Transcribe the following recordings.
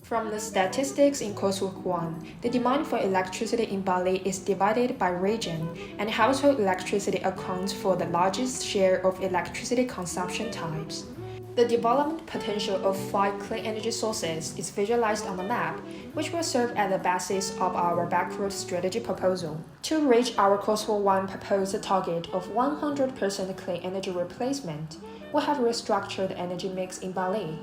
From the statistics in coursework 1, the demand for electricity in Bali is divided by region, and household electricity accounts for the largest share of electricity consumption types. The development potential of 5 clean energy sources is visualized on the map, which will serve as the basis of our backward strategy proposal. To reach our coursework 1 proposed target of 100% clean energy replacement, we have restructured the energy mix in Bali.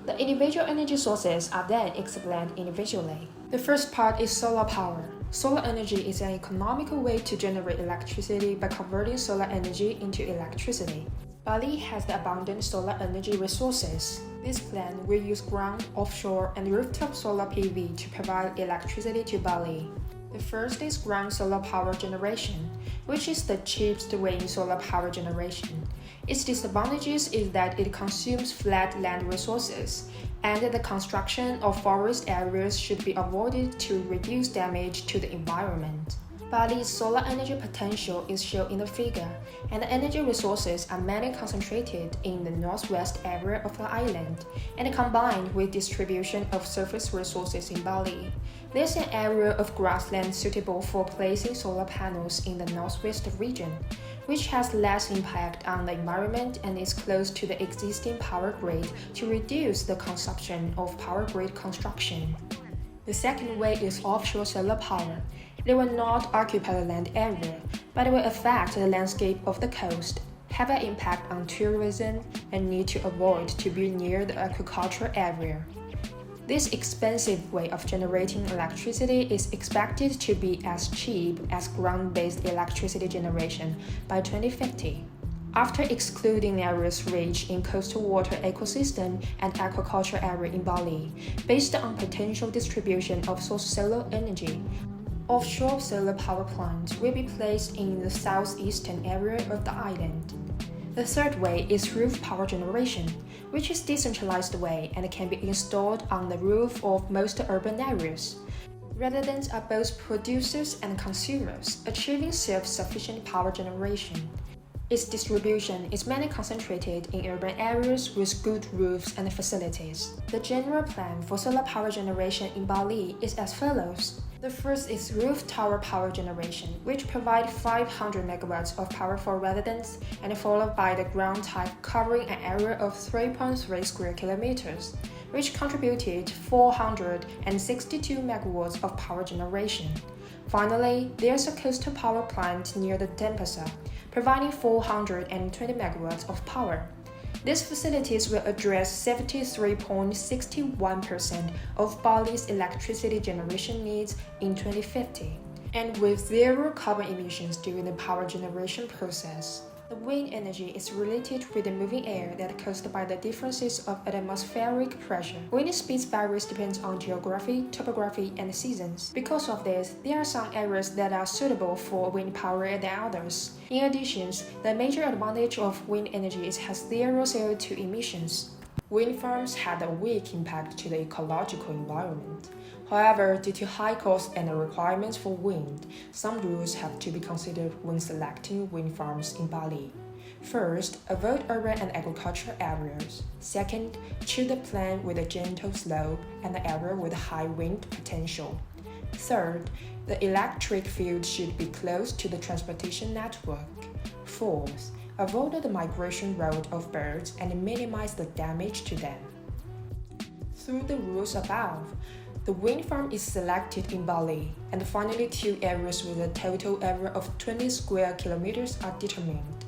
The individual energy sources are then explained individually. The first part is solar power. Solar energy is an economical way to generate electricity by converting solar energy into electricity. Bali has the abundant solar energy resources. This plan will use ground, offshore, and rooftop solar PV to provide electricity to Bali. The first is ground solar power generation, which is the cheapest way in solar power generation. Its disadvantages is that it consumes flat land resources, and the construction of forest areas should be avoided to reduce damage to the environment. Bali's solar energy potential is shown in the figure, and the energy resources are mainly concentrated in the northwest area of the island, and combined with distribution of surface resources in Bali. There's an area of grassland suitable for placing solar panels in the northwest region, which has less impact on the environment and is close to the existing power grid to reduce the consumption of power grid construction. The second way is offshore solar power. They will not occupy the land area, but will affect the landscape of the coast, have an impact on tourism, and need to avoid to be near the agricultural area. This expensive way of generating electricity is expected to be as cheap as ground-based electricity generation by 2050. After excluding areas rich in coastal water ecosystem and agricultural area in Bali, based on potential distribution of solar energy, offshore solar power plants will be placed in the southeastern area of the island. The third way is roof power generation, which is a decentralized way and can be installed on the roof of most urban areas. Residents are both producers and consumers, achieving self-sufficient power generation. Its distribution is mainly concentrated in urban areas with good roofs and facilities. The general plan for solar power generation in Bali is as follows. The first is roof tower power generation, which provides 500 megawatts of power for residents, and followed by the ground type covering an area of 3.3 square kilometers, which contributed 462 megawatts of power generation. Finally, there's a coastal power plant near the Denpasar, providing 420 megawatts of power. These facilities will address 73.61% of Bali's electricity generation needs in 2050, and with zero carbon emissions during the power generation process. The wind energy is related with the moving air that caused by the differences of atmospheric pressure. Wind speeds varies depends on geography, topography, and seasons. Because of this, there are some areas that are suitable for wind power than others. In addition, the major advantage of wind energy is it has zero CO2 emissions. Wind farms had a weak impact to the ecological environment. However, due to high costs and the requirements for wind, some rules have to be considered when selecting wind farms in Bali. First, avoid urban and agricultural areas. Second, choose a plan with a gentle slope and an area with high wind potential. Third, the electric field should be close to the transportation network. Fourth, avoid the migration route of birds and minimize the damage to them. Through the rules above, the wind farm is selected in Bali, and finally 2 areas with a total area of 20 square kilometers are determined.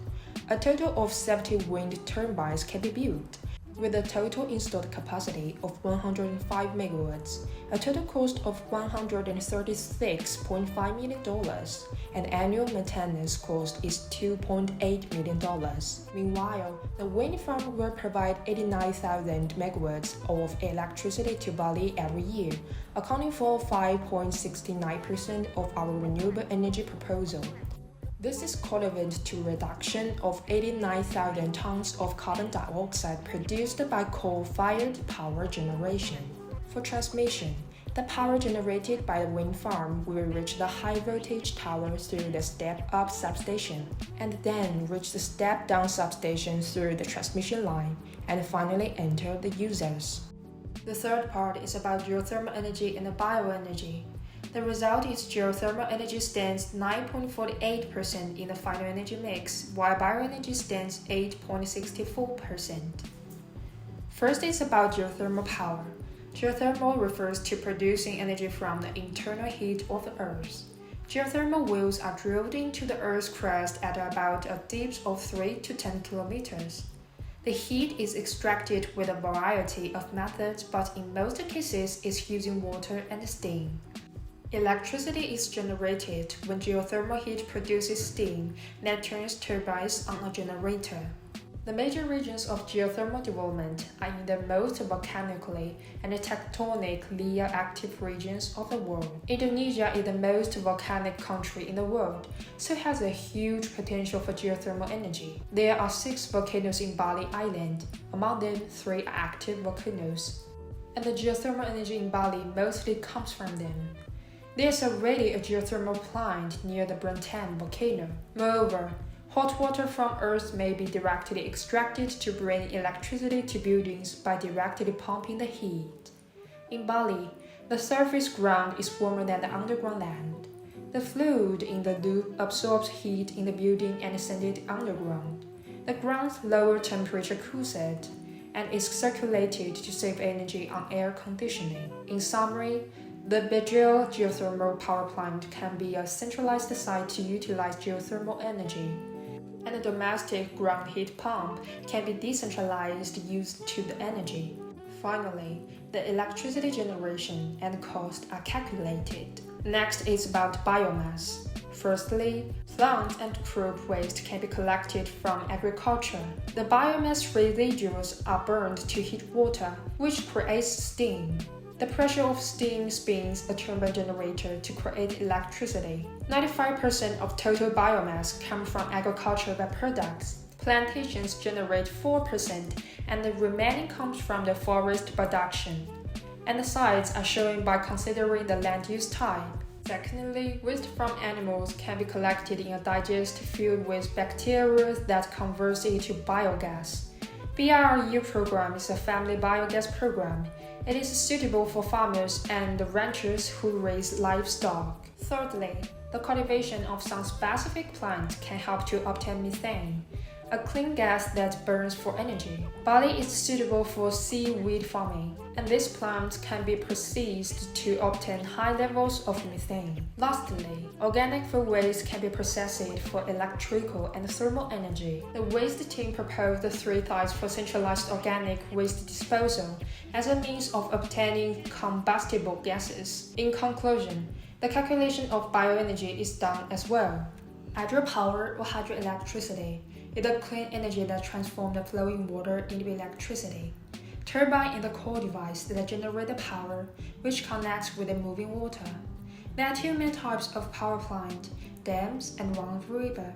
A total of 70 wind turbines can be built, with a total installed capacity of 105 megawatts, a total cost of $136.5 million, and annual maintenance cost is $2.8 million. Meanwhile, the wind farm will provide 89,000 megawatts of electricity to Bali every year, accounting for 5.69% of our renewable energy proposal. This is equivalent to reduction of 89,000 tons of carbon dioxide produced by coal-fired power generation. For transmission, the power generated by the wind farm will reach the high-voltage tower through the step-up substation, and then reach the step-down substation through the transmission line, and finally enter the users. The third part is about geothermal energy and bioenergy. The result is geothermal energy stands 9.48% in the final energy mix, while bioenergy stands 8.64%. First is about geothermal power. Geothermal refers to producing energy from the internal heat of the Earth. Geothermal wells are drilled into the Earth's crust at about a depth of 3 to 10 kilometers. The heat is extracted with a variety of methods, but in most cases is using water and steam. Electricity is generated when geothermal heat produces steam that turns turbines on a generator. The major regions of geothermal development are in the most volcanically and tectonically active regions of the world. Indonesia is the most volcanic country in the world, so has a huge potential for geothermal energy. There are 6 volcanoes in Bali Island, among them 3 are active volcanoes, and the geothermal energy in Bali mostly comes from them. There's already a geothermal plant near the Brentan volcano. Moreover, hot water from Earth may be directly extracted to bring electricity to buildings by directly pumping the heat. In Bali, the surface ground is warmer than the underground land. The fluid in the loop absorbs heat in the building and sends it underground. The ground's lower temperature cools it, and is circulated to save energy on air conditioning. In summary, the Bajil geothermal power plant can be a centralized site to utilize geothermal energy, and a domestic ground heat pump can be decentralized use to the energy. Finally, the electricity generation and cost are calculated. Next is about biomass. Firstly, plant and crop waste can be collected from agriculture. The biomass residuals are burned to heat water, which creates steam. The pressure of steam spins a turbine generator to create electricity. 95% of total biomass come from agricultural byproducts. Plantations generate 4%, and the remaining comes from the forest production. And the sites are shown by considering the land use type. Secondly, waste from animals can be collected in a digest filled with bacteria that converts it to biogas. BRU program is a family biogas program. It is suitable for farmers and ranchers who raise livestock. Thirdly, the cultivation of some specific plants can help to obtain methane, a clean gas that burns for energy. Bali is suitable for seaweed farming, and this plant can be processed to obtain high levels of methane. Lastly, organic food waste can be processed for electrical and thermal energy. The waste team proposed 3 types for centralized organic waste disposal as a means of obtaining combustible gases. In conclusion, the calculation of bioenergy is done as well. Hydropower or hydroelectricity is the clean energy that transforms the flowing water into electricity. Turbine is the core device that generates the power, which connects with the moving water. There are 2 main types of power plant, dams and run-of-river.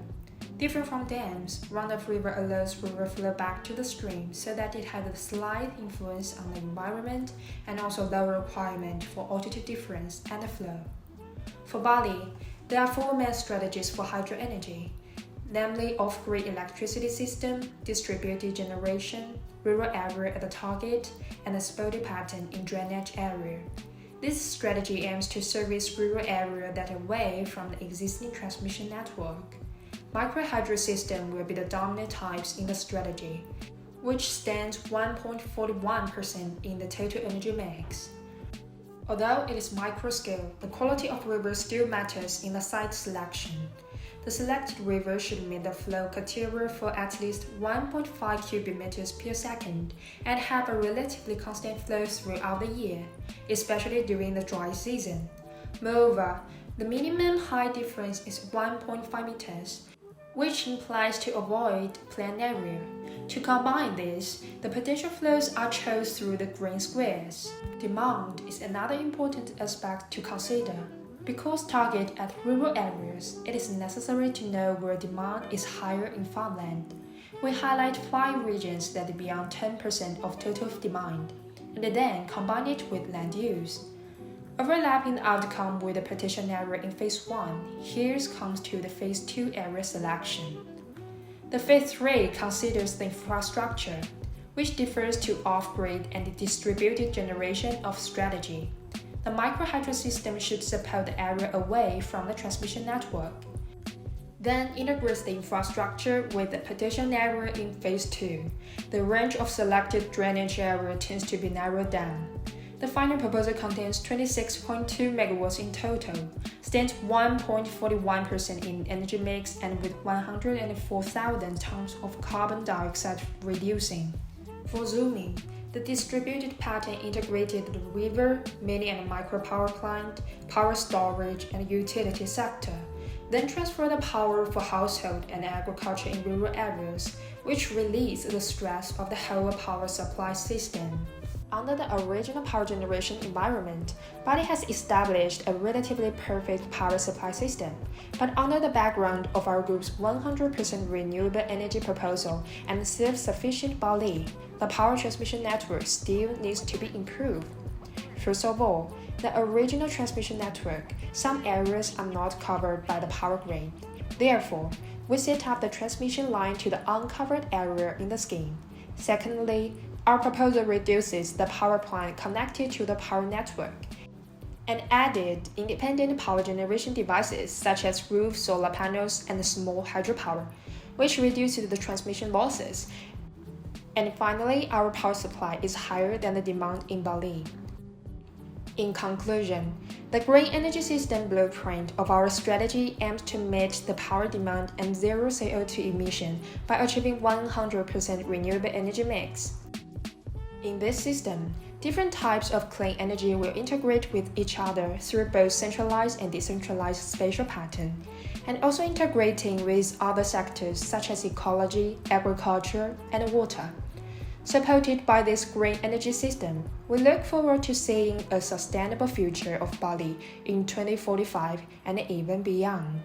Different from dams, run-of-river allows river flow back to the stream so that it has a slight influence on the environment and also lower requirement for altitude difference and the flow. For Bali, there are 4 main strategies for hydroenergy, namely off-grid electricity system, distributed generation, rural area at the target, and a spotty pattern in drainage area. This strategy aims to service rural areas that are away from the existing transmission network. Microhydro system will be the dominant types in the strategy, which stands 1.41% in the total energy mix. Although it is micro-scale, the quality of river still matters in the site selection. The selected river should meet the flow criteria for at least 1.5 cubic meters per second and have a relatively constant flow throughout the year, especially during the dry season. Moreover, the minimum height difference is 1.5 meters, which implies to avoid plain area. To combine this, the potential flows are chosen through the green squares. Demand is another important aspect to consider. Because target at rural areas, it is necessary to know where demand is higher in farmland. We highlight 5 regions that are beyond 10% of total demand, and then combine it with land use. Overlapping the outcome with the potential area in Phase 1, here comes to the Phase 2 area selection. The Phase 3 considers the infrastructure. which differs to off-grid and distributed generation of strategy. The micro-hydro system should support the area away from the transmission network, then integrates the infrastructure with the potential area in Phase 2. The range of selected drainage area tends to be narrowed down. The final proposal contains 26.2 megawatts in total, stands 1.41% in energy mix and with 104,000 tons of carbon dioxide reducing. For zooming, the distributed pattern integrated the river, mini and micro power plant, power storage, and utility sector, then transfer the power for household and agriculture in rural areas, which release the stress of the whole power supply system. Under the original power generation environment, Bali has established a relatively perfect power supply system, but under the background of our group's 100% renewable energy proposal and self-sufficient Bali, the power transmission network still needs to be improved. First of all, the original transmission network, some areas are not covered by the power grid. Therefore, we set up the transmission line to the uncovered area in the scheme. Secondly, our proposal reduces the power plant connected to the power network and added independent power generation devices such as roof solar panels and small hydropower, which reduces the transmission losses. And finally, our power supply is higher than the demand in Bali. In conclusion, the green energy system blueprint of our strategy aims to meet the power demand and zero CO2 emission by achieving 100% renewable energy mix. In this system, different types of clean energy will integrate with each other through both centralized and decentralized spatial pattern, and also integrating with other sectors such as ecology, agriculture, and water. Supported by this green energy system, we look forward to seeing a sustainable future of Bali in 2045 and even beyond.